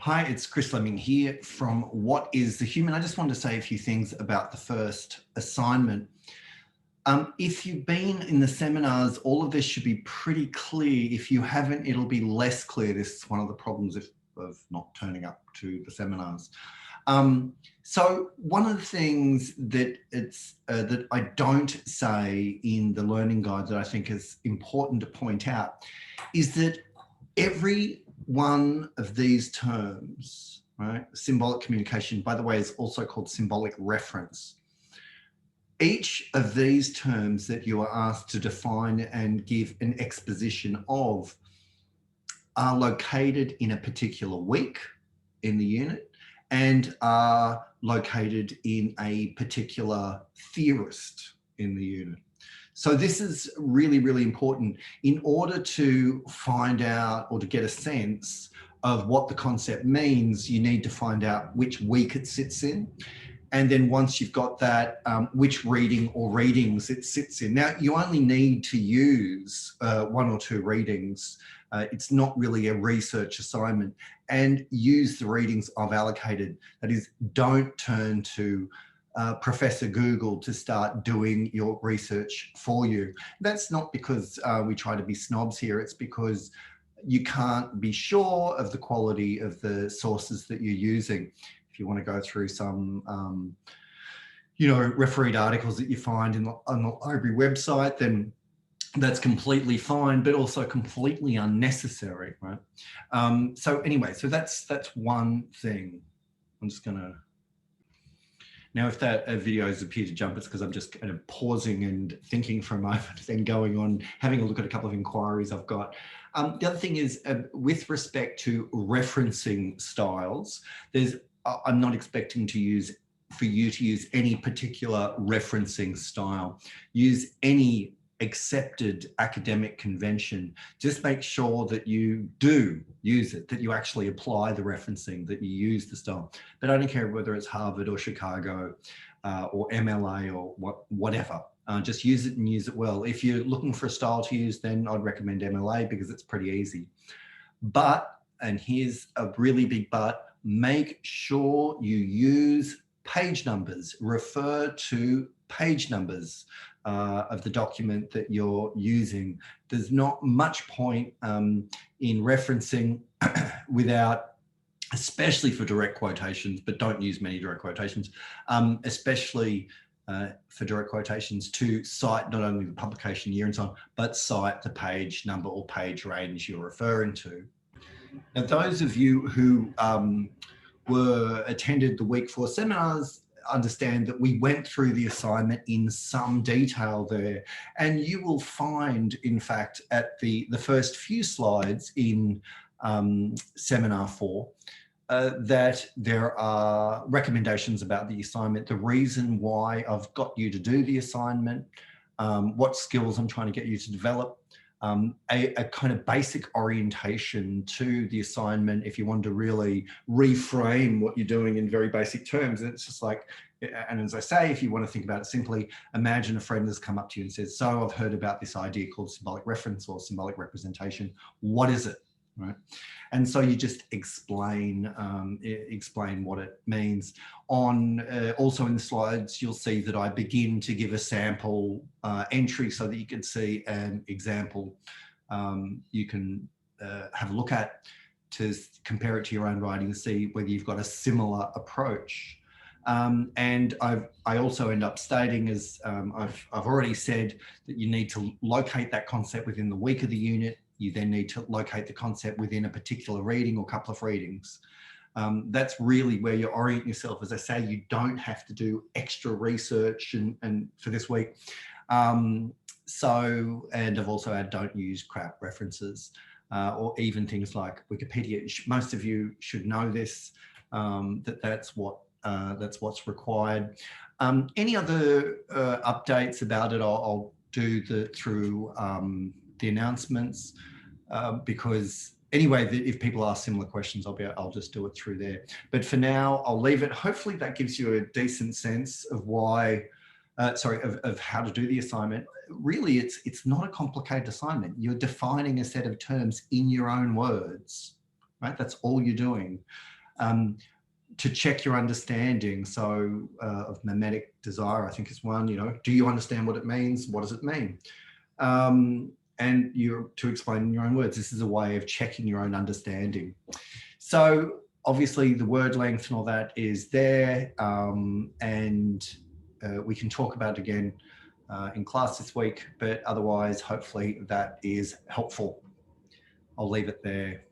Hi, it's Chris Fleming here from What is the Human? I just wanted to say a few things about the first assignment. If you've been in the seminars, all of this should be pretty clear. If you haven't, it'll be less clear. This is one of the problems of not turning up to the seminars. So one of the things that that I don't say in the learning guide that I think is important to point out is that every one of these terms, right, symbolic communication, by the way, is also called symbolic reference. Each of these terms that you are asked to define and give an exposition of are located in a particular week in the unit and are located in a particular theorist in the unit. So this is really, really important in order to find out or to get a sense of what the concept means. You need to find out which week it sits in. And then once you've got that, which reading or readings it sits in. Now, you only need to use one or two readings. It's not really a research assignment, and use the readings I've allocated. That is, don't turn to Professor Google to start doing your research for you. That's not because we try to be snobs here. It's because you can't be sure of the quality of the sources that you're using. If you want to go through some, refereed articles that you find on the library website, then that's completely fine, but also completely unnecessary, right? So anyway, so that's one thing. I'm just going to... Now, if that videos appear to jump, it's because I'm just kind of pausing and thinking for a moment, then going on, having a look at a couple of inquiries I've got. The other thing is, with respect to referencing styles, I'm not expecting for you to use any particular referencing style. Use any accepted academic convention. Just make sure that you do use it, that you actually apply the referencing, that you use the style. But I don't care whether it's Harvard or Chicago or MLA or whatever. Just use it and use it well. If you're looking for a style to use, then I'd recommend MLA because it's pretty easy. But, and here's a really big but, make sure you use page numbers. Refer to page numbers of the document that you're using. There's not much point in referencing without, especially for direct quotations, but don't use many direct quotations, especially for direct quotations, to cite not only the publication year and so on, but cite the page number or page range you're referring to. Now, those of you who attended the week 4 seminars understand that we went through the assignment in some detail there, and you will find, in fact, at the first few slides in seminar 4 that there are recommendations about the assignment, the reason why I've got you to do the assignment, what skills I'm trying to get you to develop, a kind of basic orientation to the assignment if you want to really reframe what you're doing in very basic terms. And it's just like, and as I say, if you want to think about it simply, imagine a friend has come up to you and says, so I've heard about this idea called symbolic reference or symbolic representation. What is it? Right? And so you just explain what it means. Also in the slides, you'll see that I begin to give a sample entry so that you can see an example you can have a look at to compare it to your own writing and see whether you've got a similar approach. And I also end up stating, as I've already said, that you need to locate that concept within the week of the unit. You then need to locate the concept within a particular reading or couple of readings. That's really where you orient yourself. As I say, you don't have to do extra research and for this week. And I've also had don't use crap references or even things like Wikipedia. Most of you should know this, that's what's required. Any other updates about it, I'll do through the announcements, because anyway, if people ask similar questions, I'll just do it through there. But for now, I'll leave it. Hopefully that gives you a decent sense of why, of how to do the assignment. Really, it's not a complicated assignment. You're defining a set of terms in your own words, right? That's all you're doing. To check your understanding. So of mimetic desire, I think is one, you know, do you understand what it means? What does it mean? And you're to explain in your own words. This is a way of checking your own understanding. So obviously the word length and all that is there, and we can talk about it again in class this week, but otherwise, hopefully that is helpful. I'll leave it there.